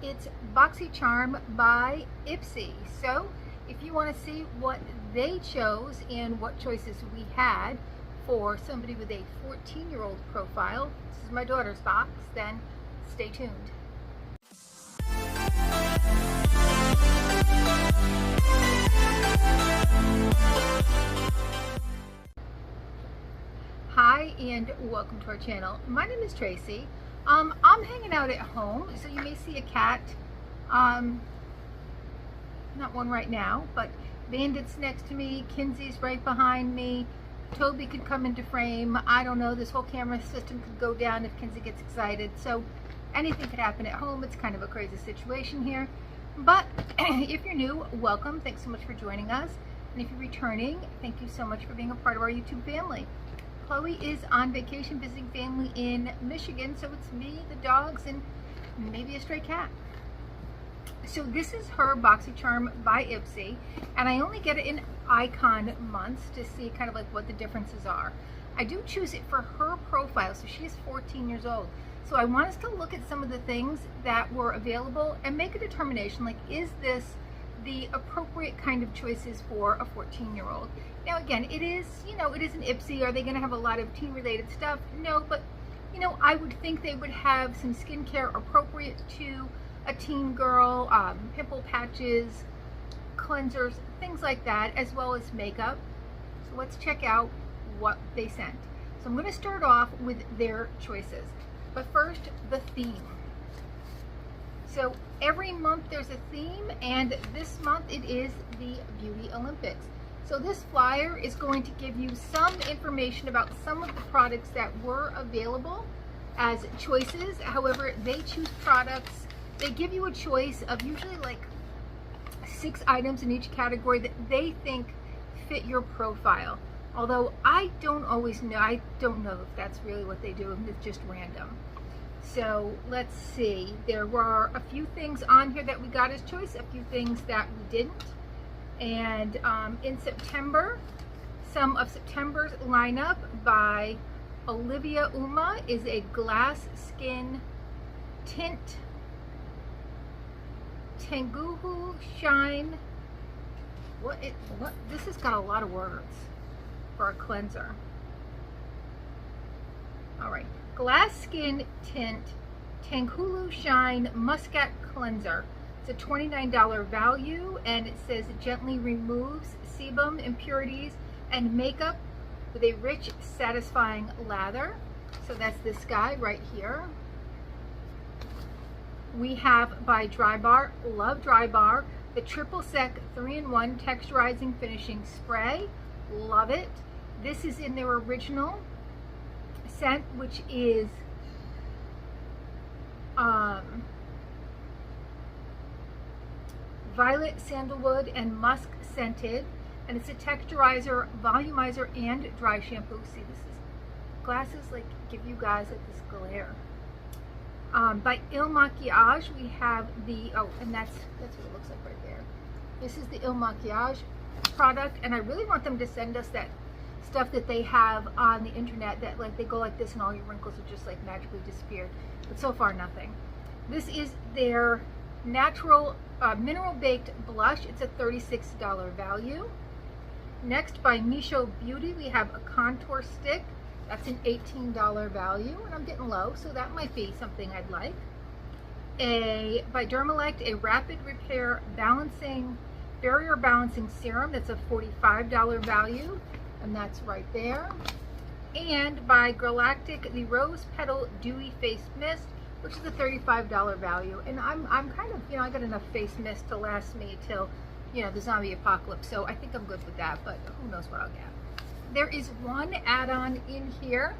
it's Boxycharm by Ipsy. So if you want to see what they chose and what choices we had for somebody with a 14-year-old profile, this is my daughter's box, then stay tuned. Hi and welcome to our channel. My name is Tracy. I'm hanging out at home, so you may see a cat. Not one right now, but Bandit's next to me, Kinsey's right behind me, Toby could come into frame. I don't know, this whole camera system could go down if Kinsey gets excited, so anything could happen at home. It's kind of a crazy situation here. But if you're new, welcome. Thanks so much for joining us. And if you're returning, thank you so much for being a part of our YouTube family. Chloe is on vacation visiting family in Michigan, so it's me, the dogs, and maybe a stray cat. So this is her Boxycharm by Ipsy, and I only get it in icon months to see kind of like what the differences are. I do choose it for her profile, so she is 14 years old. So I want us to look at some of the things that were available and make a determination, like, is this the appropriate kind of choices for a 14-year-old? Now again, it is, it is an Ipsy. Are they going to have a lot of teen-related stuff? No, but I would think they would have some skincare appropriate to a teen girl, pimple patches, cleansers, things like that, as well as makeup. So let's check out what they sent. So I'm going to start off with their choices. But first, the theme. So every month there's a theme, and this month it is the Beauty Olympics. So this flyer is going to give you some information about some of the products that were available as choices. However, they choose products. They give you a choice of usually like 6 items in each category that they think fit your profile. Although I don't always know, I don't know if that's really what they do, if it's just random. So let's see, there were a few things on here that we got as choice, a few things that we didn't. And in September, some of September's lineup by Olivia Uma is a glass skin tint Tenguhu Shine. This has got a lot of words for a cleanser. All right, glass skin tint Tenguhu Shine Muscat Cleanser. It's a $29 value, and it says it gently removes sebum, impurities, and makeup with a rich, satisfying lather. So that's this guy right here. We have by Drybar, love Drybar, the Triple Sec 3-in-1 Texturizing Finishing Spray. Love it. This is in their original scent, which is violet, sandalwood, and musk scented, and it's a texturizer, volumizer, and dry shampoo. See, this is glasses like give you guys like this glare. By Il Makiage, we have the and that's what it looks like right there. This is the Il Makiage product, and I really want them to send us that stuff that they have on the internet that like they go like this and all your wrinkles are just like magically disappeared. But so far nothing. This is their natural mineral baked blush. It's a $36 value. Next, by Misho Beauty, we have a contour stick. That's an $18 value, and I'm getting low, so that might be something I'd like. By Dermalect, a rapid repair barrier balancing serum. That's a $45 value, and that's right there. And by Galactic, the Rose Petal Dewy Face Mist, which is a $35 value. And I'm kind of, I got enough face mist to last me till, the zombie apocalypse. So I think I'm good with that, but who knows what I'll get. There is one add-on in here.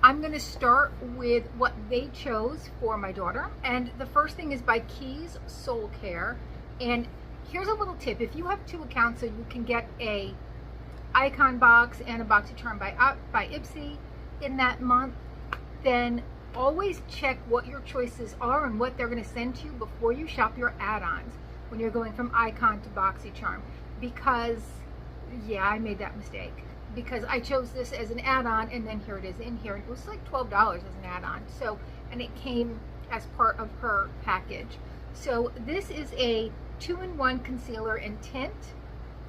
I'm going to start with what they chose for my daughter. And the first thing is by Keys Soul Care. And here's a little tip. If you have 2 accounts, so you can get a icon box and a Boxycharm by Ipsy in that month, then always check what your choices are and what they're going to send to you before you shop your add-ons when you're going from icon to Boxycharm. Because, yeah, I made that mistake. Because I chose this as an add-on, and then here it is in here. And it was like $12 as an add-on. So, and it came as part of her package. So this is a 2-in-1 concealer and tint,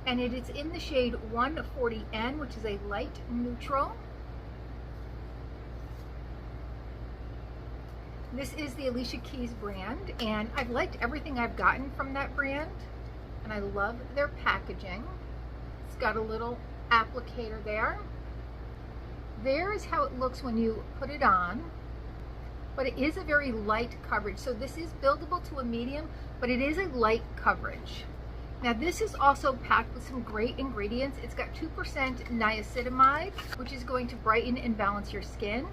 and it is in the shade 140N, which is a light neutral. This is the Alicia Keys brand, and I've liked everything I've gotten from that brand, and I love their packaging. It's got a little applicator there. There's how it looks when you put it on, but it is a very light coverage. So this is buildable to a medium, but it is a light coverage. Now this is also packed with some great ingredients. It's got 2% niacinamide, which is going to brighten and balance your skin.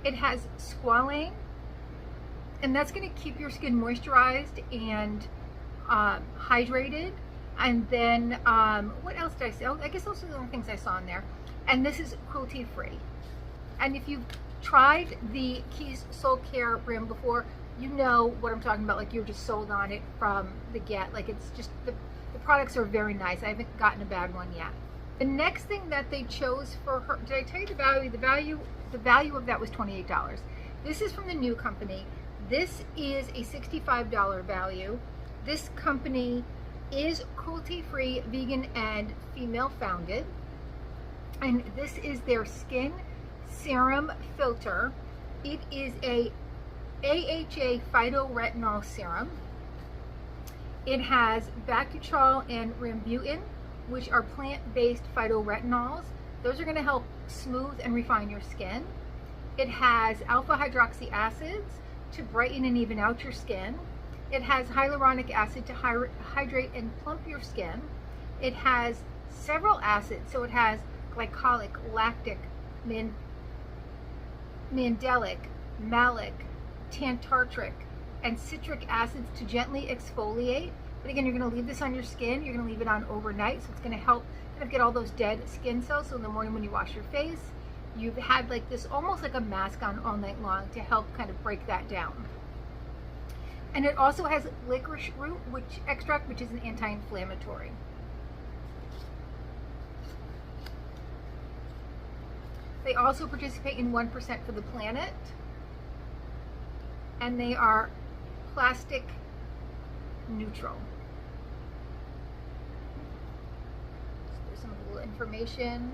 It has squalane, and that's going to keep your skin moisturized and hydrated. And then what else did I say? Oh, I guess those are the only things I saw in there. And this is cruelty free. And if you've tried the Keys Soul Care brand before, you know what I'm talking about. Like, you're just sold on it from the get. Like, it's just the products are very nice. I haven't gotten a bad one yet. The next thing that they chose for her, did I tell you the value? The value of that was $28. This is from the new company. This is a $65 value. This company is cruelty-free, vegan, and female-founded. And this is their skin serum filter. It is a AHA phytoretinol serum. It has Boxycharm and rambutan, which are plant-based phytoretinols. Those are going to help smooth and refine your skin. It has alpha hydroxy acids to brighten and even out your skin. It has hyaluronic acid to hydrate and plump your skin. It has several acids, so it has glycolic, lactic, mandelic, malic, tantartric, and citric acids to gently exfoliate. But again, you're going to leave this on your skin. You're going to leave it on overnight, so it's going to help kind of get all those dead skin cells. So in the morning when you wash your face, you've had like this, almost like a mask on all night long to help kind of break that down. And it also has licorice root extract, which is an anti-inflammatory. They also participate in 1% for the planet. And they are plastic neutral. So there's some of the little information.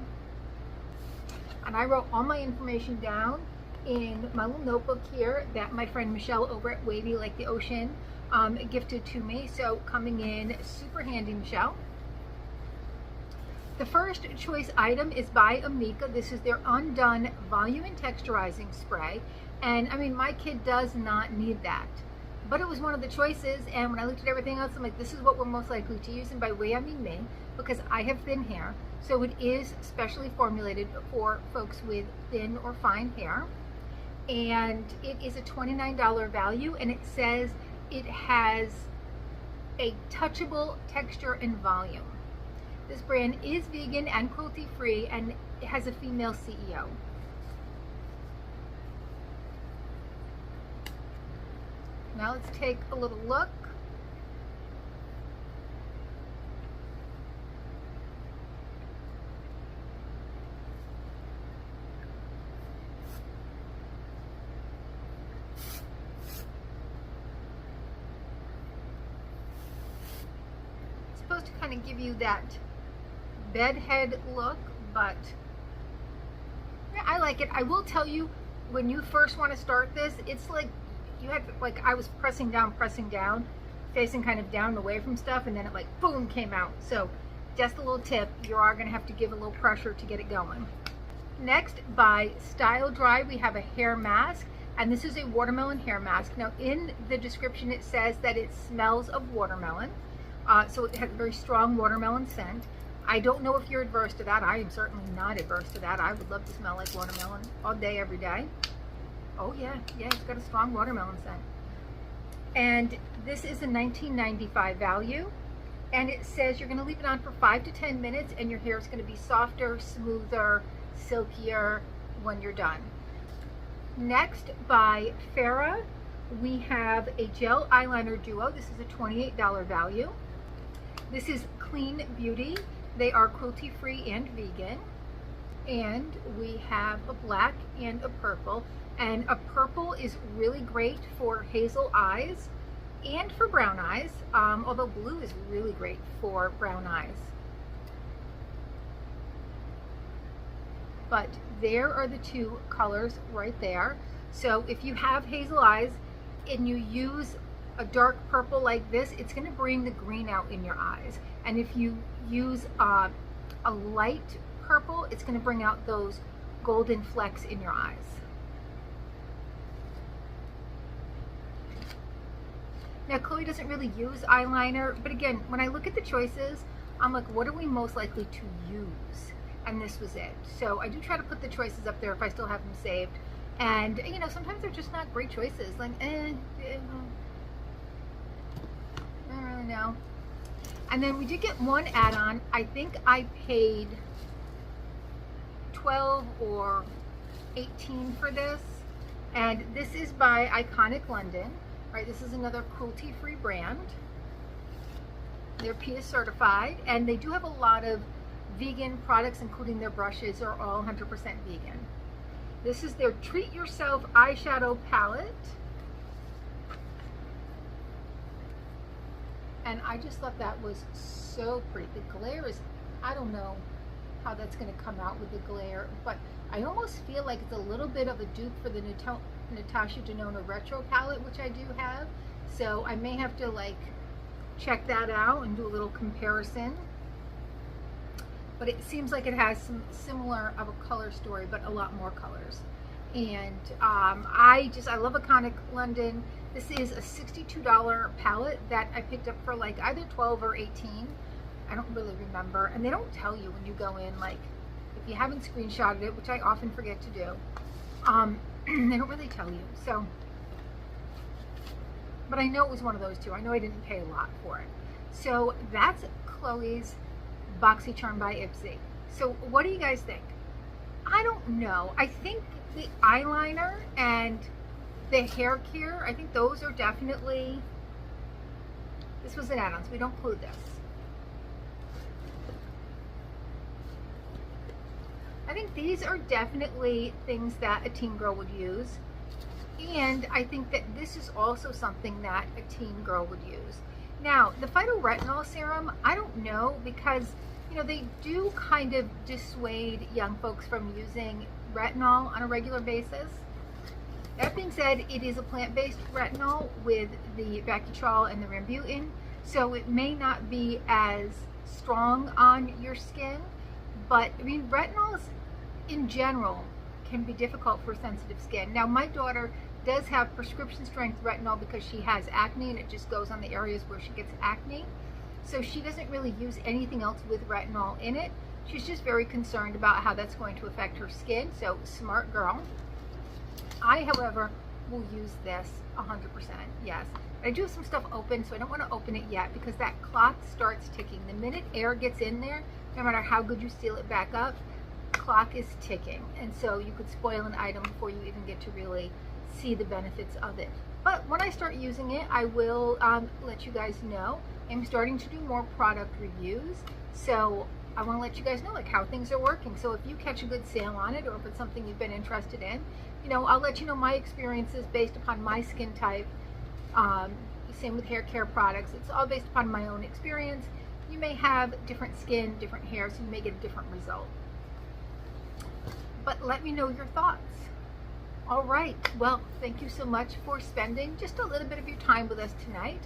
And I wrote all my information down in my little notebook here that my friend Michelle over at Wavy Like the Ocean gifted to me. So coming in super handy, Michelle. The first choice item is by Amika. This is their Undone Volume and Texturizing Spray. And I mean, my kid does not need that. But it was one of the choices, and when I looked at everything else, I'm like, this is what we're most likely to use. And by we, I mean me, because I have thin hair. So it is specially formulated for folks with thin or fine hair. And it is a $29 value, and it says it has a touchable texture and volume. This brand is vegan and cruelty-free, and it has a female CEO. Now let's take a little look. It's supposed to kind of give you that bedhead look, but yeah, I like it. I will tell you, when you first want to start this, it's like you had, like, I was pressing down, facing kind of down and away from stuff, and then it like boom came out. So just a little tip, you are going to have to give a little pressure to get it going. Next, by Style Dry, we have a hair mask, and this is a watermelon hair mask. Now in the description it says that it smells of watermelon, so it has a very strong watermelon scent. I don't know if you're adverse to that. I am certainly not adverse to that. I would love to smell like watermelon all day, every day. Oh yeah, it's got a strong watermelon scent. And this is a $19.95 value. And it says you're going to leave it on for 5 to 10 minutes, and your hair is going to be softer, smoother, silkier when you're done. Next, by Farrah, we have a gel eyeliner duo. This is a $28 value. This is Clean Beauty. They are cruelty-free and vegan. And we have a black and a purple. And a purple is really great for hazel eyes. and for brown eyes, although blue is really great for brown eyes. But there are the two colors right there. So if you have hazel eyes and you use a dark purple like this, it's going to bring the green out in your eyes. And if you use a light purple, it's going to bring out those golden flecks in your eyes. Now, Chloe doesn't really use eyeliner, but again, when I look at the choices, I'm like, what are we most likely to use? And this was it. So I do try to put the choices up there if I still have them saved. And, you know, sometimes they're just not great choices. Like, I don't really know. And then we did get one add-on. I think I paid $12 or $18 for this. And this is by Iconic London. Right, this is another cruelty-free brand. They're PETA certified, and they do have a lot of vegan products, including their brushes are all 100% vegan. This is their Treat Yourself eyeshadow palette. And I just thought that was so pretty. The glare is, I don't know how that's going to come out with the glare, but I almost feel like it's a little bit of a dupe for the Natasha Denona Retro palette, which I do have. So I may have to like check that out and do a little comparison. But it seems like it has some similar of a color story, but a lot more colors. And I love Iconic London. This is a $62 palette that I picked up for like either 12 or 18. I don't really remember. And they don't tell you when you go in, like if you haven't screenshotted it, which I often forget to do. They don't really tell you. So, but I know it was one of those two. I know I didn't pay a lot for it. So that's Chloe's Boxycharm by Ipsy. So what do you guys think? I don't know. I think the eyeliner and the hair care, I think those are definitely, this was an add-on, so we don't include this. I think these are definitely things that a teen girl would use. And I think that this is also something that a teen girl would use. Now, the phytoretinol serum, I don't know, because, you know, they do kind of dissuade young folks from using retinol on a regular basis. That being said, it is a plant-based retinol with the Boxycharm and the Rambutan, so it may not be as strong on your skin. But, I mean, retinols in general can be difficult for sensitive skin. Now, my daughter does have prescription strength retinol because she has acne, and it just goes on the areas where she gets acne. So she doesn't really use anything else with retinol in it. She's just very concerned about how that's going to affect her skin. So, smart girl. I, however, will use this 100%, yes. I do have some stuff open, so I don't want to open it yet because that clock starts ticking. The minute air gets in there, no matter how good you seal it back up, clock is ticking. And so you could spoil an item before you even get to really see the benefits of it. But when I start using it, I will let you guys know. I'm starting to do more product reviews, so I want to let you guys know like how things are working. So if you catch a good sale on it, or if it's something you've been interested in, you know, I'll let you know my experiences based upon my skin type. Same with hair care products. It's all based upon my own experience. You may have different skin, different hair, so you may get a different result. But let me know your thoughts. All right, well, thank you so much for spending just a little bit of your time with us tonight.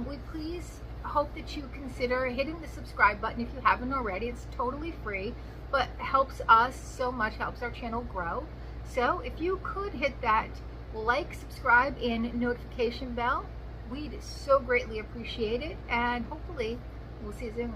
We please hope that you consider hitting the subscribe button if you haven't already. It's totally free, but helps us so much, helps our channel grow. So if you could hit that like, subscribe, and notification bell, we'd so greatly appreciate it, and hopefully we'll see you soon.